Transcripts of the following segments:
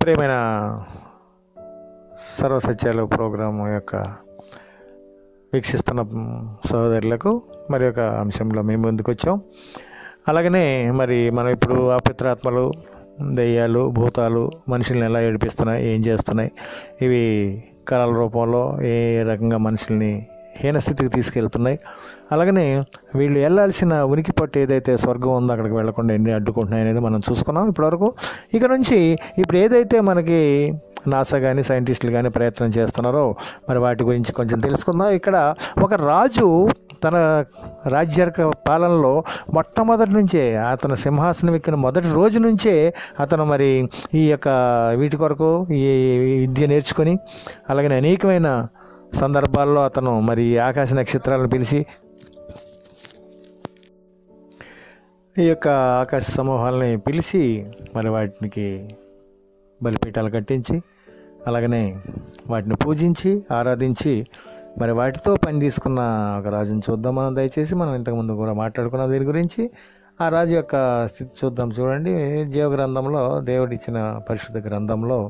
ప్రియమైన సర్వసత్యాలు ప్రోగ్రాము యొక్క వీక్షిస్తున్న సహోదరులకు మరి ఒక అంశంలో మేము ముందుకు వచ్చాం. అలాగనే మరి మనం ఇప్పుడు అపవిత్రాత్మలు, దెయ్యాలు, భూతాలు మనుషుల్ని ఎలా ఏడిపిస్తున్నాయి, ఏం చేస్తున్నాయి, ఇవి కళల రూపంలో ఏ రకంగా మనుషుల్ని హీనస్థితికి తీసుకెళ్తున్నాయి, అలాగనే వీళ్ళు వెళ్ళాల్సిన ఉనికి పట్టు ఏదైతే స్వర్గం ఉందో అక్కడికి వెళ్లకుండా ఎన్ని అడ్డుకుంటున్నాయి అనేది మనం చూసుకున్నాం ఇప్పటివరకు. ఇక నుంచి ఇప్పుడు ఏదైతే మనకి నాసా కానీ సైంటిస్టులు కానీ ప్రయత్నం చేస్తున్నారో మరి వాటి గురించి కొంచెం తెలుసుకుందాం. ఇక్కడ ఒక రాజు తన రాజ్యార్క పాలనలో మొట్టమొదటి నుంచే అతను సింహాసనం ఎక్కిన మొదటి రోజు నుంచే అతను మరి ఈ యొక్క వీటి కొరకు ఈ విద్య నేర్చుకొని అలాగనే అనేకమైన సందర్భాల్లో అతను మరి ఆకాశ నక్షత్రాలను పిలిచి ఈ యొక్క ఆకాశ సమూహాలని పిలిచి మరి వాటికి బలిపీఠాలు కట్టించి అలాగనే వాటిని పూజించి ఆరాధించి మరి వాటితో పని తీసుకున్న ఒక రాజుని చూద్దాం మనం. దయచేసి మనం ఇంతకుముందు కూడా మాట్లాడుకున్నాం దీని గురించి. ఆ రాజు యొక్క స్థితి చూద్దాం. చూడండి, జీవ గ్రంథంలో, దేవుడిచ్చిన పరిశుద్ధ గ్రంథంలో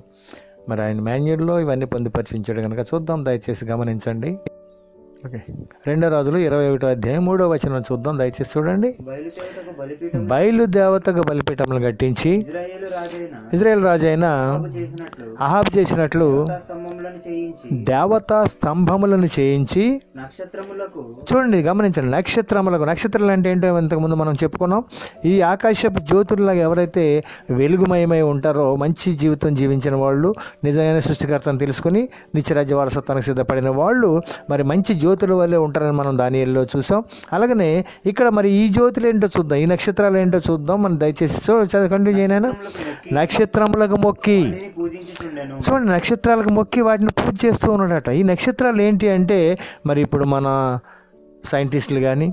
మరి ఆయన మాన్యుల్లో ఇవన్నీ పొందుపరిచించాడు కనుక చూద్దాం, దయచేసి గమనించండి. ఓకే, 2 రాజులు 21వ అధ్యాయం 3వ వచనం చూద్దాం, దయచేసి చూడండి. బయలుదేవతకు బలిపీఠములు కట్టించి ఇజ్రాయేల్ రాజైన అహాబ్ చేసినట్లు దేవతా స్తంభములను చేయించి, చూడండి గమనించండి, నక్షత్రాలు అంటే ఏంటో ఇంతకుముందు మనం చెప్పుకున్నాం. ఈ ఆకాశపు జ్యోతుల్లాగా ఎవరైతే వెలుగుమయమై ఉంటారో, మంచి జీవితం జీవించిన వాళ్ళు, నిజమైన సృష్టికర్తను తెలుసుకుని నిత్యరాజ్య వారసత్వానికి సిద్ధపడిన వాళ్ళు మరి మంచి జ్యోతుల వల్లే ఉంటారని మనం దానిలో చూసాం. అలాగనే ఇక్కడ మరి ఈ జ్యోతులు ఏంటో చూద్దాం, ఈ నక్షత్రాలు ఏంటో చూద్దాం మనం. దయచేసి కంటిన్యూ చేయనైనా. నక్షత్రములకు మొక్కి, చూడండి, నక్షత్రాలకు మొక్కి వాటిని పూజ చేస్తూ ఉన్నాడట. ఈ నక్షత్రాలు ఏంటి అంటే మరి ఇప్పుడు మన సైంటిస్టులు కానీ,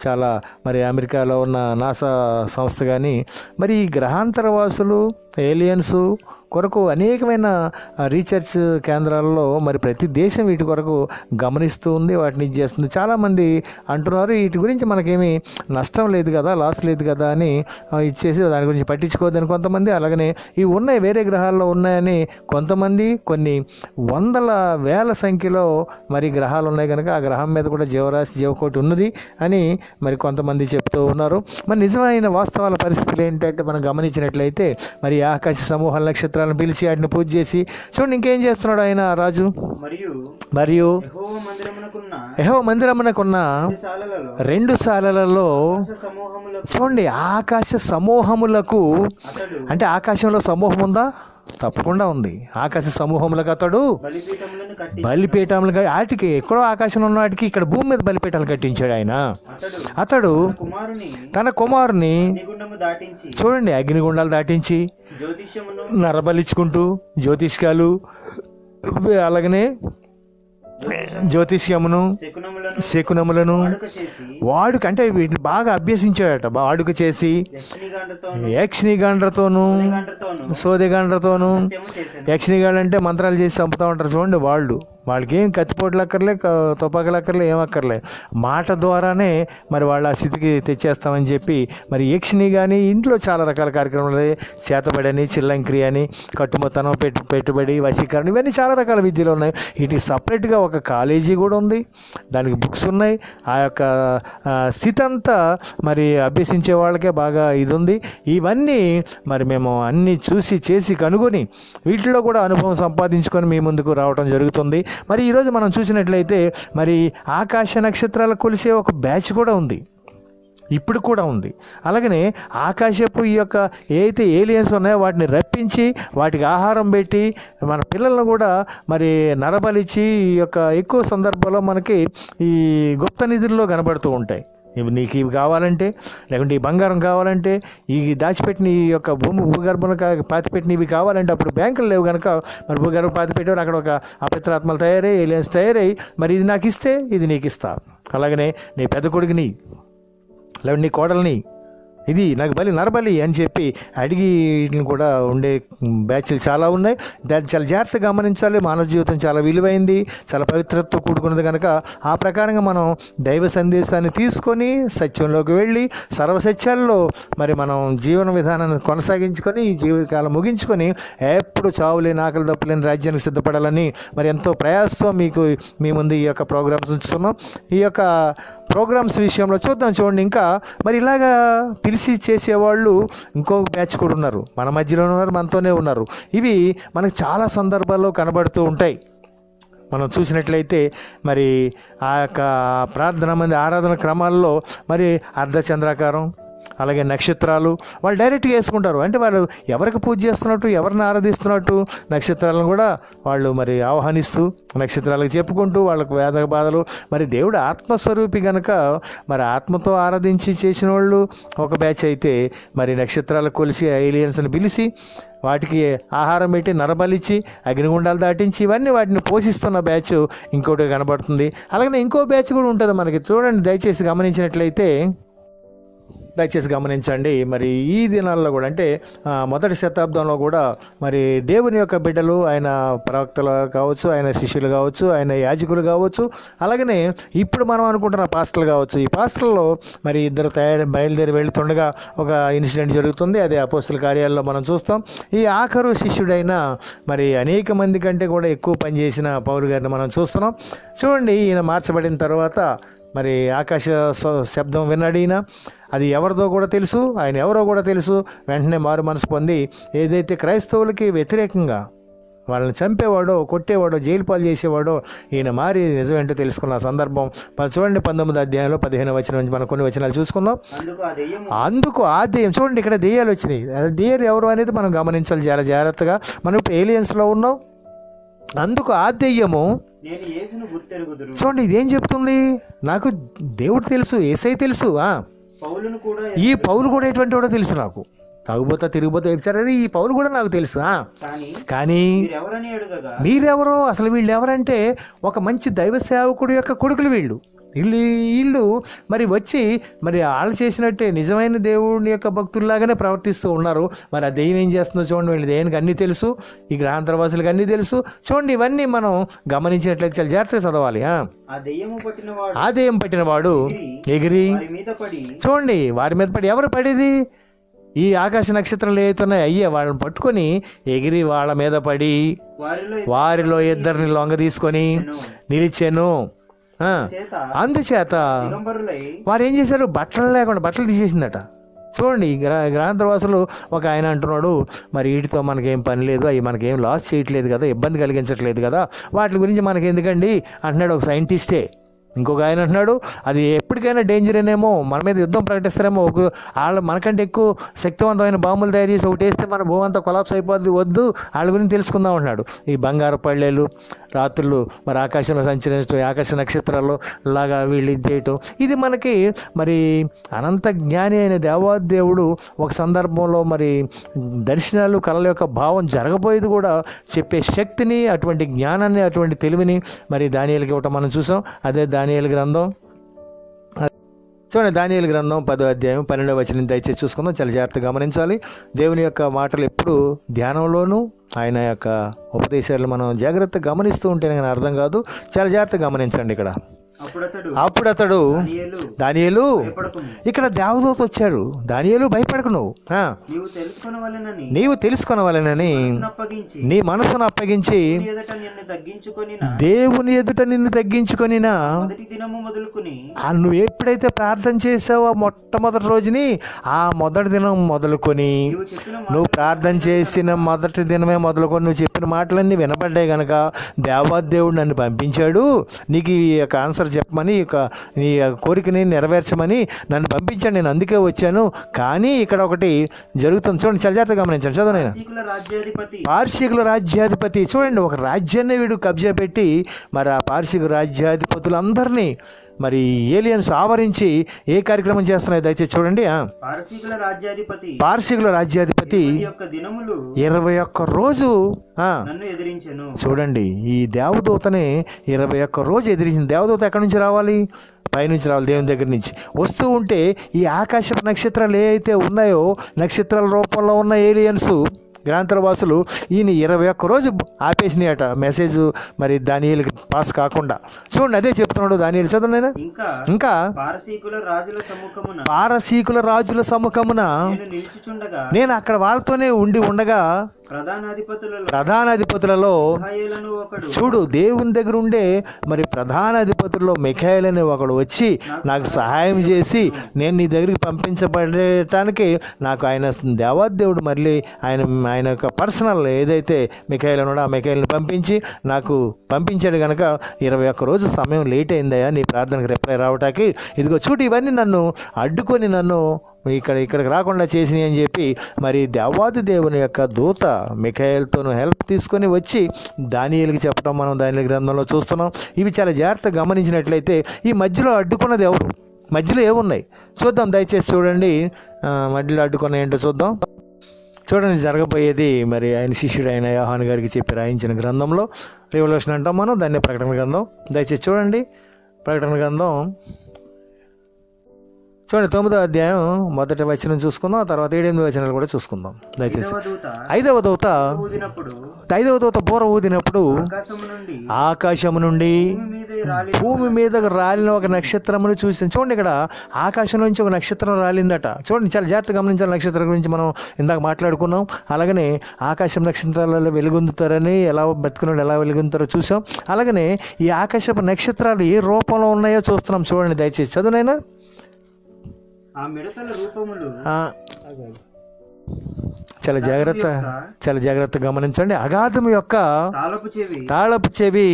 చాలా మరి అమెరికాలో ఉన్న నాసా సంస్థ కానీ మరి ఈ గ్రహాంతరవాసులు, ఏలియన్స్ కొరకు అనేకమైన రీసెర్చ్ కేంద్రాల్లో మరి ప్రతి దేశం వీటి కొరకు గమనిస్తూ ఉంది, వాటిని ఇది చేస్తుంది. చాలామంది అంటున్నారు వీటి గురించి మనకేమీ నష్టం లేదు కదా, లాస్ లేదు కదా అని ఇచ్చేసి దాని గురించి పట్టించుకోవద్దని కొంతమంది, అలాగనే ఇవి ఉన్నాయి వేరే గ్రహాల్లో ఉన్నాయని కొంతమంది, కొన్ని వందల వేల సంఖ్యలో మరి గ్రహాలు ఉన్నాయి కనుక ఆ గ్రహం మీద కూడా జీవరాశి, జీవకోటి ఉన్నది అని మరి కొంతమంది చెప్తూ ఉన్నారు. మరి నిజమైన వాస్తవాల పరిస్థితులు ఏంటంటే మనం గమనించినట్లయితే మరి ఆకాశ సమూహాల నక్షత్రాలను పిలిచి వాటిని పూజ చేసి, చూడండి ఇంకేం చేస్తున్నాడు ఆయన రాజు. మరియు యెహోవా మందిరమునకున్న 2 శాలలలో, చూడండి, ఆకాశ సమూహములకు, అంటే ఆకాశంలో సమూహం ఉందా? తప్పకుండా ఉంది. ఆకాశ సమూహములకు అతడు బలిపీఠములు, వాటికి ఎక్కడో ఆకాశంలో ఉన్న వాటికి ఇక్కడ భూమి మీద బలిపీఠాలు కట్టించాడు ఆయన. అతడు తన కుమారుని, చూడండి, అగ్నిగుండాలు దాటించి నరబలిచ్చుకుంటూ జ్యోతిష్కాలు, అలాగనే జ్యోతిష్యమును, శకునములను వాడుక, అంటే వీటిని బాగా అభ్యసించాడట. వాడుక చేసి యక్షినిగాండ్రతోనూ సోదెగాండ్రతోనూ, యక్షినిగాండ్ర అంటే మంత్రాలు చేసి చంపుతూ ఉంటారు చూడండి. వాళ్ళకి ఏం కత్తిపోట్లు అక్కర్లే, తుపాకులు అక్కర్లే, ఏమక్కర్లే, మాట ద్వారానే మరి వాళ్ళ ఆ స్థితికి తెచ్చేస్తామని చెప్పి మరి యక్షిని కానీ ఇంట్లో చాలా రకాల కార్యక్రమాలు, చేతబడి అని, చిల్లంక్రి అని, కట్టుమతనం, పెట్టుబడి, వశీకరణ, ఇవన్నీ చాలా రకాల విద్యలు ఉన్నాయి. వీటికి సపరేట్గా ఒక కాలేజీ కూడా ఉంది, దానికి బుక్స్ ఉన్నాయి. ఆ యొక్క స్థితి అంతా మరి అభ్యసించే వాళ్ళకే బాగా ఇది ఉంది. ఇవన్నీ మరి మేము అన్నీ చూసి చేసి కనుగొని వీటిలో కూడా అనుభవం సంపాదించుకొని మీ ముందుకు రావడం జరుగుతుంది. మరి ఈరోజు మనం చూసినట్లయితే మరి ఆకాశ నక్షత్రాల కొలిసే ఒక బ్యాచ్ కూడా ఉంది, ఇప్పుడు కూడా ఉంది. అలాగనే ఆకాశపు ఈ యొక్క ఏదైతే ఏలియన్స్ ఉన్నాయో వాటిని రప్పించి వాటికి ఆహారం పెట్టి మన పిల్లలను కూడా మరి నరబలిచ్చి ఈ యొక్క ఎక్కువ సందర్భాల్లో మనకి ఈ గుప్త నిధుల్లో కనబడుతూ ఉంటాయి. నీకు ఇవి కావాలంటే, లేకుంటే ఈ బంగారం కావాలంటే, ఈ దాచిపెట్టిన ఈ యొక్క భూగర్భంలో పాతిపెట్టిన ఇవి కావాలంటే, అప్పుడు బ్యాంకులు లేవు కనుక మరి భూగర్భం పాతిపెట్టారు, అక్కడ ఒక అపవిత్రాత్మలు తయారై, ఏలియన్స్ తయారై మరి ఇది నాకు ఇస్తే ఇది నీకు ఇస్తా, అలాగనే నీ పెద్ద కొడుకుని, లేకుంటే నీ కోడల్ని ఇది నాకు నరబలి అని చెప్పి అడిగి కూడా ఉండే బ్యాచ్లు చాలా ఉన్నాయి. దాన్ని చాలా జాగ్రత్తగా గమనించాలి. మానవ జీవితం చాలా విలువైంది, చాలా పవిత్రతతో కూడుకున్నది కనుక ఆ ప్రకారంగా మనం దైవ సందేశాన్ని తీసుకొని సత్యంలోకి వెళ్ళి సర్వసత్యాల్లో మరి మనం జీవన విధానాన్ని కొనసాగించుకొని ఈ జీవితకాలం ముగించుకొని ఎప్పుడు చావులేని ఆకలి దప్పులేని రాజ్యానికి సిద్ధపడాలని మరి ఎంతో ప్రయాసంతో మీకు మీ ముందు ఈ యొక్క ప్రోగ్రామ్స్ ఉంచుతున్నాం. ఈ యొక్క ప్రోగ్రామ్స్ విషయంలో చూడండి. ఇంకా మరి ఇలాగా పిలిచి చేసేవాళ్ళు ఇంకో బ్యాచ్ కూడా ఉన్నారు, మన మధ్యలోనే ఉన్నారు, మనతోనే ఉన్నారు. ఇవి మనకు చాలా సందర్భాల్లో కనబడుతూ ఉంటాయి. మనం చూసినట్లయితే మరి ఆ యొక్క ప్రార్థన మంది ఆరాధన క్రమాల్లో మరి అర్ధచంద్రాకారం అలాగే నక్షత్రాలు వాళ్ళు డైరెక్ట్గా వేసుకుంటారు. అంటే వాళ్ళు ఎవరికి పూజ చేస్తున్నట్టు, ఎవరిని ఆరాధిస్తున్నట్టు నక్షత్రాలను కూడా వాళ్ళు మరి ఆహ్వానిస్తూ నక్షత్రాలకు చెప్పుకుంటూ వాళ్ళకు వేద బాధలు. మరి దేవుడు ఆత్మస్వరూపి కనుక మరి ఆత్మతో ఆరాధించి చేసిన వాళ్ళు ఒక బ్యాచ్ అయితే, మరి నక్షత్రాలకు కొలిసి ఏలియన్స్ని పిలిచి వాటికి ఆహారం పెట్టి నరబలిచ్చి అగ్నిగుండాలు దాటించి ఇవన్నీ వాటిని పోషిస్తున్న బ్యాచ్ ఇంకోటి కనబడుతుంది. అలాగే ఇంకో బ్యాచ్ కూడా ఉంటుంది మనకి. చూడండి, దయచేసి గమనించండి. మరి ఈ దినాల్లో కూడా అంటే మొదటి శతాబ్దంలో కూడా మరి దేవుని యొక్క బిడ్డలు, ఆయన ప్రవక్తలు కావచ్చు, ఆయన శిష్యులు కావచ్చు, ఆయన యాజకులు కావచ్చు, అలాగనే ఇప్పుడు మనం అనుకుంటున్న పాస్టర్లు కావచ్చు. ఈ పాస్టర్లో మరి ఇద్దరు బయలుదేరి వెళ్తుండగా ఒక ఇన్సిడెంట్ జరుగుతుంది. అది అపోస్తల కార్యాల్లో మనం చూస్తాం. ఈ ఆఖరు శిష్యుడైన మరి అనేక మంది కంటే కూడా ఎక్కువ పనిచేసిన పౌలు గారిని మనం చూస్తున్నాం. చూడండి, ఈయన మార్చబడిన తర్వాత మరి ఆకాశ శబ్దం విన్నాడు. ఈయన అది ఎవరిదో కూడా తెలుసు, ఆయన ఎవరో కూడా తెలుసు. వెంటనే మారు మనసు పొంది ఏదైతే క్రైస్తవులకి వ్యతిరేకంగా వాళ్ళని చంపేవాడో, కొట్టేవాడో, జైలు పాలు చేసేవాడో ఈయన మారి నిజమేంటో తెలుసుకున్న సందర్భం చూడండి. 19వ అధ్యాయంలో 15వ వచనం నుంచి మనం కొన్ని వచనాలు చూసుకుందాం. అందుకు ఆ దెయ్యం, చూడండి ఇక్కడ దెయ్యాలు వచ్చినాయి. దెయ్యాలు ఎవరు అనేది మనం గమనించాలి చాలా జాగ్రత్తగా. మనం ఇప్పుడు ఏలియన్స్లో ఉన్నాం. అందుకు ఆ దెయ్యము, చూడండి ఇదేం చెప్తుంది, నాకు దేవుడు తెలుసు, యేసయ్య తెలుసు, ఈ పౌలు కూడా ఎటువంటి వాడో తెలుసు, నాకు తాగుబోతా తిరిగిపోతా వచ్చారని ఈ పౌలు కూడా నాకు తెలుసు. కానీ మీరెవరో, అసలు వీళ్ళు ఎవరంటే ఒక మంచి దైవ సేవకుడు యొక్క కొడుకులు వీళ్ళు మరి వచ్చి మరి వాళ్ళు చేసినట్టే నిజమైన దేవుని యొక్క భక్తుల్లాగానే ప్రవర్తిస్తూ ఉన్నారు. మరి ఆ దెయ్యం ఏం చేస్తుందో చూడండి. వీళ్ళు దేనికి అన్నీ తెలుసు, ఈ గ్రహాంతరవాసులకు అన్నీ తెలుసు. చూడండి, ఇవన్నీ మనం గమనించినట్లయితే చాలా జాగ్రత్తగా చదవాలి. ఆ దెయ్యం పట్టినవాడు ఎగిరి, చూడండి వారి మీద పడి, ఎవరు పడేది, ఈ ఆకాశ నక్షత్రాలు ఏతున్నాయి అయ్యే వాళ్ళని పట్టుకొని ఎగిరి వాళ్ళ మీద పడి వారిలో ఇద్దరిని లొంగ తీసుకొని నిలిచాను. అందుచేత వారు ఏం చేశారు, బట్టలు లేకుండా బట్టలు తీసేసిందట. చూడండి, గ్రహాంతరవాసులు ఒక ఆయన అంటున్నాడు, మరి వీటితో మనకేం పని లేదు, అవి మనకేం లాస్ చేయట్లేదు కదా, ఇబ్బంది కలిగించట్లేదు కదా, వాటి గురించి మనకి ఎందుకండి అంటున్నాడు ఒక సైంటిస్టే. ఇంకొక ఆయన అంటున్నాడు, అది ఎప్పటికైనా డేంజర్ అనేమో, మన మీద యుద్ధం ప్రకటిస్తారేమో, వాళ్ళు మనకంటే ఎక్కువ శక్తివంతమైన బాంబులు తయారు చేసి ఒకటి వేస్తే మన భూమి అంతా కొలాప్స్ అయిపోద్ది, వద్దు వాళ్ళ గురించి తెలుసుకుందాం అంటున్నాడు. ఈ బంగారు పళ్ళేలు రాత్రులు మరి ఆకాశంలో సంచరించడం, ఆకాశ నక్షత్రాల్లో లాగా వీళ్ళు ఇది చేయటం, ఇది మనకి మరి అనంత జ్ఞాని అయిన దేవాదేవుడు ఒక సందర్భంలో మరి దర్శనాలు కళల యొక్క భావం జరగబోయేది కూడా చెప్పే శక్తిని, అటువంటి జ్ఞానాన్ని, అటువంటి తెలివిని మరి దానియేలుకి ఇవ్వటం మనం చూసాం. అదే దానియేలు గ్రంథం, చూడండి దానియేలు గ్రంథం 10వ అధ్యాయం 12వ వచనం దయచేసి చూసుకుందాం. చాలా జాగ్రత్తగా గమనించాలి. దేవుని యొక్క మాటలు ఎప్పుడు ధ్యానంలోనూ ఆయన యొక్క ఉపదేశాలు మనం జాగ్రత్తగా గమనిస్తూ ఉంటేనే కానీ అర్థం కాదు. చాలా జాగ్రత్తగా గమనించండి. ఇక్కడ అప్పుడు అతడు దానియేలు, ఇక్కడ దేవదూత వచ్చాడు, దానియేలు భయపడకు, నీవు తెలుసుకొనవలెనని నీ మనసును అప్పగించి దేవుని ఎదుట నిన్ను తగ్గించుకొనినా, నువ్వు ఎప్పుడైతే ప్రార్థన చేసావో మొట్టమొదటి రోజుని, ఆ మొదటి దినం మొదలుకొని, నువ్వు ప్రార్థన చేసిన మొదటి దినమే మొదలుకొని నువ్వు చెప్పిన మాటలన్నీ వినబడ్డాయి కనుక దేవాదేవుడు నన్ను పంపించాడు నీకు ఈ యొక్క ఆన్సర్ చెప్పమని, నీ కోరికని నెరవేర్చమని నన్ను పంపించాడు, నేను అందుకే వచ్చాను. కానీ ఇక్కడ ఒకటి జరుగుతుంది, చూడండి చాలా జాగ్రత్తగా గమనించండి. చదవనైనా పార్షికుల రాజ్యాధిపతి, చూడండి ఒక రాజ్యాన్ని వీడు కబ్జా పెట్టి మరి ఆ పార్షిక రాజ్యాధిపతులందరినీ మరి ఏలియన్స్ ఆవరించి ఏ కార్యక్రమం చేస్తున్నాయి దయచేసి చూడండి. పార్షికుల రాజ్యాధిపతి 21 రోజు చూడండి, ఈ దేవదూతని 21 రోజు ఎదిరించింది. దేవదూత ఎక్కడి నుంచి రావాలి? పైనుంచి రావాలి, దేవుని దగ్గర నుంచి వస్తూ ఉంటే ఈ ఆకాశపు నక్షత్రాలు ఏ అయితే ఉన్నాయో, నక్షత్రాల రూపంలో ఉన్న ఏలియన్స్ గ్రాంతర వాసులు ఈయన 21 రోజు ఆపేసినాయట మెసేజ్, మరి దానియేలుకి పాస్ కాకుండా. చూడండి అదే చెప్తున్నాడు దానియేలు, చదవండి. ఇంకా పారసీకుల రాజుల సముఖమున నేను అక్కడ వాళ్ళతోనే ఉండగా ప్రధానాధిపతులలో చూడు, దేవుని దగ్గర ఉండే మరి ప్రధానాధిపతుల్లో మిఖాయేలు అనే ఒకడు వచ్చి నాకు సహాయం చేసి నేను నీ దగ్గరికి పంపించబడటానికి నాకు ఆయన దేవాదేవుడు మళ్ళీ ఆయన యొక్క పర్సనల్ ఏదైతే మిఖాయేలు ఉన్నాడో ఆ మిఖాయేలుని పంపించి నాకు పంపించాడు కనుక 21 రోజు సమయం లేట్ అయిందయ్యా నీ ప్రార్థనకు రిప్లై రావటానికి. ఇదిగో చూడు, ఇవన్నీ నన్ను అడ్డుకొని నన్ను ఇక్కడికి రాకుండా చేసినాయి అని చెప్పి మరి దేవాది దేవుని యొక్క దూత మిఖాయేలుతోనూ హెల్ప్ తీసుకొని వచ్చి దానియేలుకి చెప్పడం మనం దానియేలు గ్రంథంలో చూస్తున్నాం. ఇవి చాలా జాగ్రత్తగా గమనించినట్లయితే ఈ మధ్యలో అడ్డుకున్నది ఎవరు, మధ్యలో ఏమున్నాయి చూద్దాం, దయచేసి చూడండి. మధ్యలో అడ్డుకున్న ఏంటో చూద్దాం. చూడండి జరగబోయేది మరి ఆయన శిష్యుడు అయిన యోహాను గారికి చెప్పి రాయించిన గ్రంథంలో, రెవల్యూషన్ అంటాం మనం దాన్ని, ప్రకటన గ్రంథం. దయచేసి చూడండి ప్రకటన గ్రంథం చూడండి 9వ అధ్యాయం 1వ వచనం చూసుకుందాం, తర్వాత 7-8 వచనాలు కూడా చూసుకుందాం దయచేసి. 5వ దూత బూర ఊదినప్పుడు ఆకాశము నుండి భూమి మీద రాలిన ఒక నక్షత్రమును చూసాను. చూడండి ఇక్కడ ఆకాశం నుంచి ఒక నక్షత్రం రాలిందట. చూడండి చాలా జాగ్రత్తగా గమనించాలి, నక్షత్రం గురించి మనం ఇందాక మాట్లాడుకున్నాం. అలాగనే ఆకాశం నక్షత్రాలలో వెలుగొందుతారని, ఎలా బతుకున్నాడు ఎలా వెలుగొందుతారో చూసాం. అలాగనే ఈ ఆకాశపు నక్షత్రాలు ఏ రూపంలో ఉన్నాయో చూస్తున్నాం. చూడండి దయచేసి చదువునైనా. చాలా జాగ్రత్త గమనించండి. అగాధము యొక్క తాళపు చెవి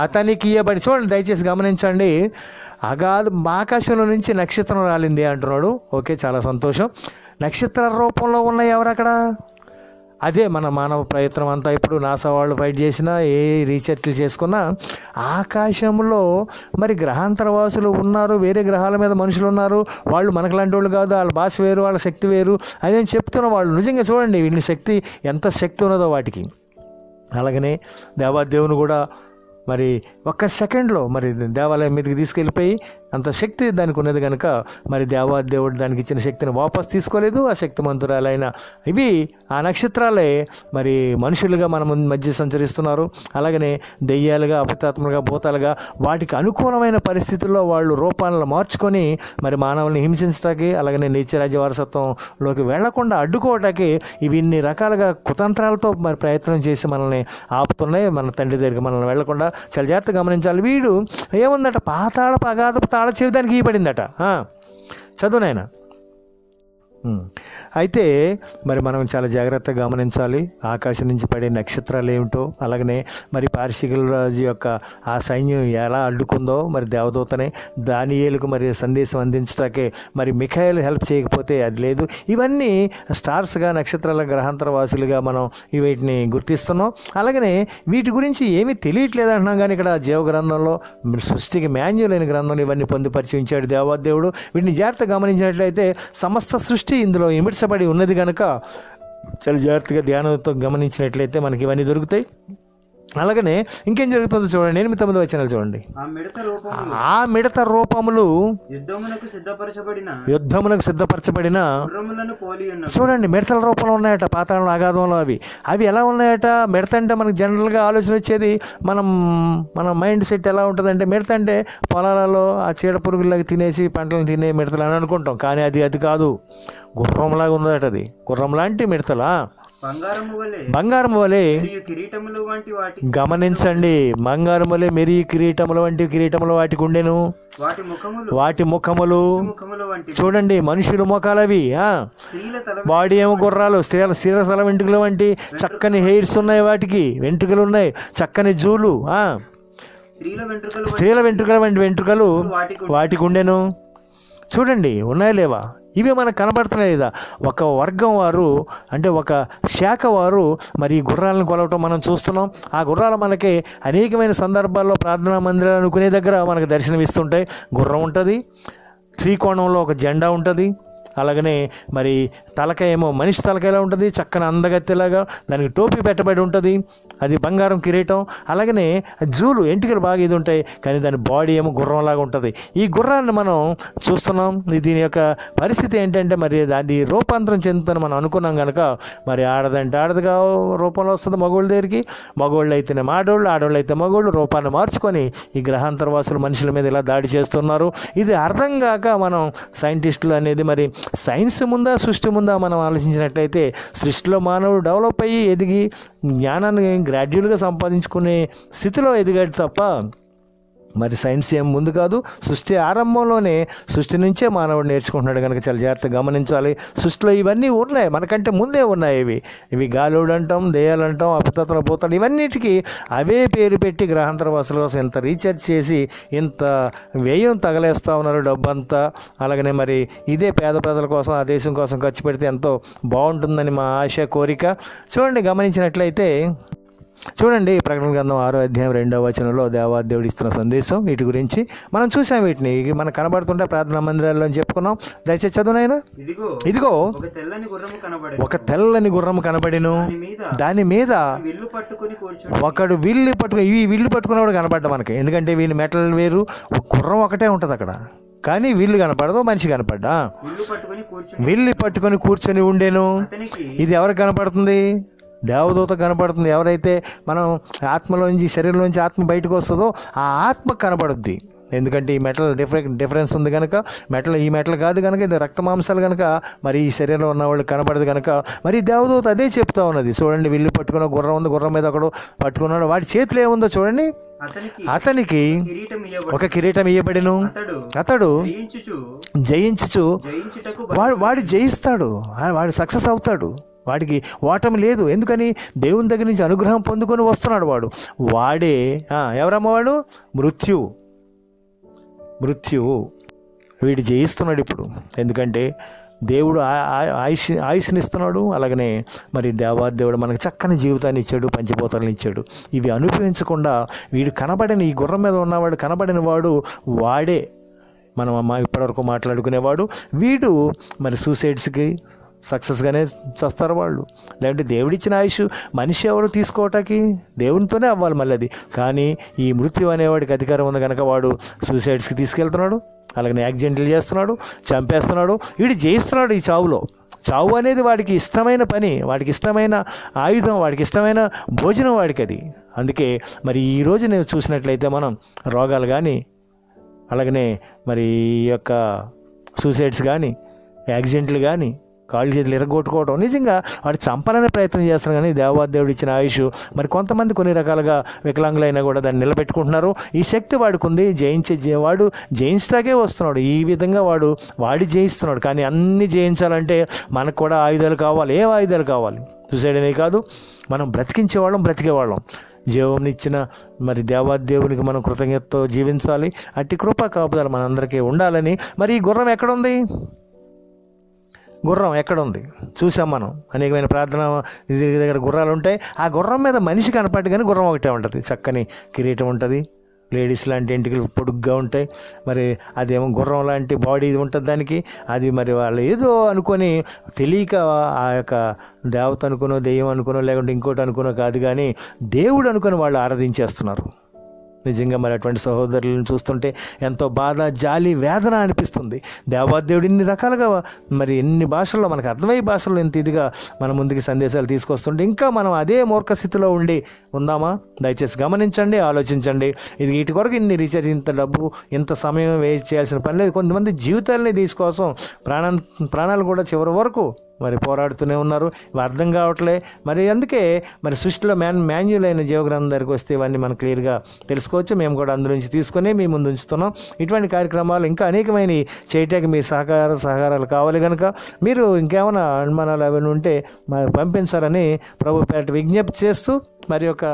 అతనికి ఇయ్యబడి. చూడండి దయచేసి గమనించండి. ఆకాశంలో నుంచి నక్షత్రం రాలింది అంటున్నాడు. ఓకే, చాలా సంతోషం. నక్షత్ర రూపంలో ఉన్నాయి ఎవరు అక్కడ? అదే మన మానవ ప్రయత్నం అంతా. ఇప్పుడు నాసా వాళ్ళు ఫైట్ చేసినా, ఏ రీసెర్చ్లు చేసుకున్నా ఆకాశంలో మరి గ్రహాంతరవాసులు ఉన్నారు, వేరే గ్రహాల మీద మనుషులు ఉన్నారు. వాళ్ళు మనకు లాంటి వాళ్ళు కాదు, వాళ్ళ భాష వేరు, వాళ్ళ శక్తి వేరు. అదేం చెప్తున్న వాళ్ళు నిజంగా చూడండి వీళ్ళ శక్తి ఎంత శక్తి ఉన్నదో వాటికి. అలాగనే దేవాదేవుని కూడా మరి ఒక్క సెకండ్లో మరి దేవాలయం మీదకి తీసుకెళ్ళిపోయి అంత శక్తి దానికి ఉన్నది కనుక మరి దేవాదేవుడు దానికి ఇచ్చిన శక్తిని వాపస్ తీసుకోలేదు. ఆ శక్తిమంతురాలైన ఇవి ఆ నక్షత్రాలే మరి మనుషులుగా మన మధ్య సంచరిస్తున్నారు. అలాగనే దెయ్యాలుగా, అపతాత్మలుగా, భూతాలుగా వాటికి అనుకూలమైన పరిస్థితుల్లో వాళ్ళు రూపాలను మార్చుకొని మరి మానవుల్ని హింసించడానికి, అలాగనే నిత్యరాజ్య వారసత్వంలోకి వెళ్లకుండా అడ్డుకోవటానికి ఇవి ఇన్ని రకాలుగా కుతంత్రాలతో మరి ప్రయత్నం చేసి మనల్ని ఆపుతున్నాయి. మన తండ్రి దగ్గరికి మనల్ని వెళ్లకుండా చాలా జాగ్రత్తగా గమనించాలి. వీడు ఏముందట, పాతాళపు అగాధపు తాళ చెవి దానికి ఇవ్వబడిందట. చదువునైనా. అయితే మరి మనం చాలా జాగ్రత్తగా గమనించాలి ఆకాశం నుంచి పడే నక్షత్రాలు ఏమిటో. అలాగనే మరి పారసీకుల రాజు యొక్క ఆ సైన్యం ఎలా అడ్డుకుందో మరి దేవదూతనే దానియేలుకు మరి సందేశం అందించటాకే మరి మిఖాయేలు హెల్ప్ చేయకపోతే అది లేదు. ఇవన్నీ స్టార్స్గా, నక్షత్రాల గ్రహాంతరవాసులుగా మనం వీటిని గుర్తిస్తున్నాం. అలాగనే వీటి గురించి ఏమీ తెలియట్లేదు అంటున్నాం. కానీ ఇక్కడ జీవ గ్రంథంలో సృష్టికి మాన్యువల్ అయిన గ్రంథంలో ఇవన్నీ పొందుపరిచి ఉంచాడు దేవాదేవుడు. వీటిని జాగ్రత్తగా గమనించినట్లయితే సమస్త సృష్టి ఇందులో ఇమిడ్చబడి ఉన్నది కనుక చాలా జాగ్రత్తగా ధ్యానంతో గమనించినట్లయితే మనకి ఇవన్నీ దొరుకుతాయి. అలాగనే ఇంకేం జరుగుతుందో చూడండి. 8-9 వచనాలు చూడండి. ఆ మిడత రూపములు యుద్ధమునకు సిద్ధపరచబడిన చూడండి మిడతల రూపంలో ఉన్నాయట పాతాళం అగాధంలో. అవి ఎలా ఉన్నాయట? మిడత అంటే మనకు జనరల్గా ఆలోచన వచ్చేది, మన మైండ్ సెట్ ఎలా ఉంటుందంటే మిడత అంటే పొలాలలో ఆ చీడ పురుగులాగా తినేసి పంటలను తినే మిడతలు అని అనుకుంటాం. కానీ అది కాదు, గుర్రంలాగా ఉందట. అది గుర్రం లాంటి మిడతలా, బంగారం వలె గమనించండి. బంగారం వలె మెరి కిరీటములు వంటి కిరీటములు వాటికి ఉండెను. వాటి ముఖములు చూడండి మనుషుల ముఖాలు అవి. బాడీ ఏమో గుర్రాలు, శిరసల వెంట్రుకలు వంటి చక్కని హెయిర్స్ ఉన్నాయి, వాటికి వెంట్రుకలు ఉన్నాయి, చక్కని జూలు. స్త్రీల వెంట్రుకల వంటి వెంట్రుకలు వాటికి ఉండెను. చూడండి ఉన్నాయా లేవా? ఇవి మనకు కనబడుతున్నాయి కదా. ఒక వర్గం వారు అంటే ఒక శాఖ వారు మరి గుర్రాలను కొలవటం మనం చూస్తున్నాం. ఆ గుర్రాలు మనకి అనేకమైన సందర్భాల్లో ప్రార్థనా మందిరాలు అనుకునే దగ్గర మనకు దర్శనమిస్తుంటాయి. గుర్రం ఉంటుంది, త్రికోణంలో ఒక జెండా ఉంటుంది, అలాగనే మరి తలకాయ ఏమో మనిషి తలకాయలా ఉంటుంది, చక్కని అందగత్తెలాగా, దానికి టోపీ పెట్టబడి ఉంటుంది, అది బంగారం కిరీటం. అలాగనే జూలు ఎంటికలు బాగా ఇది ఉంటాయి, కానీ దాని బాడీ ఏమో గుర్రంలాగా ఉంటుంది. ఈ గుర్రాన్ని మనం చూస్తున్నాం. దీని యొక్క పరిస్థితి ఏంటంటే మరి దాన్ని రూపాంతరం చెందుతుందని మనం అనుకున్నాం కనుక మరి ఆడదంటే ఆడదుగా రూపంలో వస్తుంది మగోళ్ళ దగ్గరికి, మగోళ్ళు అయితేనే ఆడోళ్ళు, ఆడోళ్ళు అయితే మగోళ్ళు రూపాన్ని మార్చుకొని ఈ గ్రహాంతరవాసులు మనుషుల మీద ఇలా దాడి చేస్తున్నారు. ఇది అర్థం కాక మనం సైంటిస్టులు అనేది మరి సైన్స్ ముందా సృష్టి ముందా మనం ఆలోచించినట్లయితే సృష్టిలో మానవుడు డెవలప్ అయ్యి ఎదిగి జ్ఞానాన్ని గ్రాడ్యువల్గా సంపాదించుకునే స్థితిలో ఎదిగాడు తప్ప మరి సైన్స్ ఏం ముందు కాదు. సృష్టి ఆరంభంలోనే సృష్టి నుంచే మానవుడు నేర్చుకుంటున్నాడు కనుక చాలా జాగ్రత్తగా గమనించాలి. సృష్టిలో ఇవన్నీ ఉన్నాయి, మనకంటే ముందే ఉన్నాయి. ఇవి గాలుడు అంటాం, దెయ్యాలు అంటాం, అపతత్తుల భూతాలు, ఇవన్నిటికీ అవే పేరు పెట్టి గ్రహాంతరవాసుల కోసం ఇంత రీసెర్చ్ చేసి ఇంత వ్యయం తగలేస్తూ ఉన్నారు డబ్బంతా. అలాగనే మరి ఇదే పేద ప్రజల కోసం ఆ దేశం కోసం ఖర్చు పెడితే ఎంతో బాగుంటుందని మా ఆశ, కోరిక. చూడండి, గమనించినట్లయితే చూడండి, ప్రకటన గ్రంథం 6వ అధ్యాయం 2వ వచనంలో దేవాదేవుడు ఇస్తున్న సందేశం వీటి గురించి మనం చూసాం. వీటిని మనకు కనబడుతుంటే ప్రార్థనా మందిరాల్లో చెప్పుకున్నాం. దయచేసి చదువునైనా. ఇదిగో ఒక తెల్లని గుర్రము కనబడిను, దాని మీద ఒకడు విల్లు పట్టుకుని, ఈ విల్లు పట్టుకున్నవాడు కనబడ్డ మనకి. ఎందుకంటే వీళ్ళు మెటల్ వేరు, గుర్రం ఒకటే ఉంటుంది అక్కడ, కానీ విల్లు కనపడదు, మనిషి కనపడ్డా. విల్లు పట్టుకొని కూర్చొని ఉండేను. ఇది ఎవరికి కనపడుతుంది? దేవదూత కనపడుతుంది. ఎవరైతే మనం ఆత్మలోంచి, శరీరంలోంచి ఆత్మ బయటకు వస్తుందో ఆ ఆత్మ కనపడుద్ది. ఎందుకంటే ఈ మెటల్ డిఫరెన్స్ ఉంది కనుక, ఈ మెటల్ కాదు కనుక, ఇది రక్త మాంసాలు కనుక మరి ఈ శరీరంలో ఉన్న వాళ్ళు కనపడదు కనుక మరి దేవదూత అదే చెప్తా ఉన్నది. చూడండి, విల్లు పట్టుకున్న గుర్రం ఉంది, గుర్రం మీద ఒకడు పట్టుకున్నాడు, వాడి చేతిలో ఏముందో చూడండి. అతనికి ఒక కిరీటం ఇయ్యబడిను, అతడు జయించుచు వాడు జయిస్తాడు, వాడు సక్సెస్ అవుతాడు, వాడికి ఓటమి లేదు. ఎందుకని? దేవుని దగ్గర నుంచి అనుగ్రహం పొందుకొని వస్తున్నాడు వాడు. వాడే ఎవరమ్మవాడు? మృత్యువు వీడు జయిస్తున్నాడు ఇప్పుడు. ఎందుకంటే దేవుడు ఆయుష్నిస్తున్నాడు. అలాగనే మరి దేవాదేవుడు మనకు చక్కని జీవితాన్ని ఇచ్చాడు, పంచభూతాలను ఇచ్చాడు. ఇవి అనుభవించకుండా వీడు కనబడని, ఈ గుర్రం మీద ఉన్నవాడు కనబడిన వాడు వాడే. మనం ఇప్పటివరకు మాట్లాడుకునేవాడు వీడు. మరి సూసైడ్స్కి సక్సెస్గానే చేస్తారు వాళ్ళు. లేదంటే దేవుడిచ్చిన ఆయుష్ మనిషి ఎవరు తీసుకోవటానికి? దేవునితోనే అవ్వాలి మళ్ళీ అది. కానీ ఈ మృత్యు అనేవాడికి అధికారం ఉంది కనుక వాడు సూసైడ్స్కి తీసుకెళ్తున్నాడు, అలాగనే యాక్సిడెంట్లు చేస్తున్నాడు, చంపేస్తున్నాడు. వీడు జయిస్తున్నాడు ఈ చావులో. చావు అనేది వాడికి ఇష్టమైన పని, వాడికి ఇష్టమైన ఆయుధం, వాడికి ఇష్టమైన భోజనం వాడికి అది. అందుకే మరి ఈరోజు నేను చూసినట్లయితే మనం రోగాలు కానీ, అలాగనే మరి ఈ యొక్క సూసైడ్స్ కానీ, యాక్సిడెంట్లు కానీ, కాళ్ళు చేతులు ఎరగొట్టుకోవడం, నిజంగా వాడు చంపాలనే ప్రయత్నం చేస్తారు. కానీ దేవాదేవుడు ఇచ్చిన ఆయుష్ మరి కొంతమంది కొన్ని రకాలుగా వికలాంగులైనా కూడా దాన్ని నిలబెట్టుకుంటున్నారు. ఈ శక్తి వాడుకుంది, వాడు జయించడాకే వస్తున్నాడు. ఈ విధంగా వాడి జయిస్తున్నాడు. కానీ అన్నీ జయించాలంటే మనకు కూడా ఆయుధాలు కావాలి. ఏ ఆయుధాలు కావాలి? సూసైడ్ అనే కాదు, మనం బ్రతికేవాళ్ళం. జీవంనిచ్చిన మరి దేవాదేవునికి మనం కృతజ్ఞతతో జీవించాలి. అట్టి కృపా కాపుదల మనందరికీ ఉండాలని. మరి ఈ గుర్రం ఎక్కడుంది? చూసాం మనం అనేకమైన ప్రార్థన దగ్గర గుర్రాలు ఉంటాయి. ఆ గుర్రం మీద మనిషి కనపడి కానీ గుర్రం ఒకటే ఉంటుంది. చక్కని కిరీటం ఉంటుంది, లేడీస్ లాంటి ఎంటికలు పొడుగ్గా ఉంటాయి. మరి అదేమో గుర్రం లాంటి బాడీ ఉంటుంది దానికి. అది మరి వాళ్ళు ఏదో అనుకొని తెలియక ఆ యొక్క దేవత అనుకునో, దెయ్యం అనుకునో, లేకుంటే ఇంకోటి అనుకునో కాదు, కానీ దేవుడు అనుకుని వాళ్ళు ఆరాధించేస్తున్నారు. నిజంగా మరి అటువంటి సహోదరులను చూస్తుంటే ఎంతో బాధ, జాలి, వేదన అనిపిస్తుంది. దేవాదేవుడు ఇన్ని రకాలుగా మరి ఎన్ని భాషల్లో, మనకు అర్థమయ్యే భాషల్లో ఎంత ఇదిగా మన ముందుకి సందేశాలు తీసుకొస్తుంటే ఇంకా మనం అదే మూర్ఖ స్థితిలో ఉందామా? దయచేసి గమనించండి, ఆలోచించండి. ఇది వీటి కొరకు ఇన్ని రీఛార్జ్, ఇంత డబ్బు, ఇంత సమయం వేస్ట్ చేయాల్సిన పని లేదు. కొంతమంది జీవితాలని దీనికోసం ప్రాణాలు కూడా చివరి వరకు మరి పోరాడుతూనే ఉన్నారు. ఇవి అర్థం కావట్లే. మరి అందుకే మరి సృష్టిలో మాన్యువల్ అయిన జీవగ్రంథం దగ్గరికి వస్తే ఇవన్నీ మనం క్లియర్గా తెలుసుకోవచ్చు. మేము కూడా అందులో నుంచి తీసుకొని మీ ముందు ఉంచుతున్నాం. ఇటువంటి కార్యక్రమాలు ఇంకా అనేకమైన చేయటానికి మీ సహకారాలు కావాలి కనుక మీరు ఇంకేమైనా అనుమానాలు అవన్నీ ఉంటే పంపించాలని ప్రభు పేరిట విజ్ఞప్తి చేస్తూ మరి యొక్క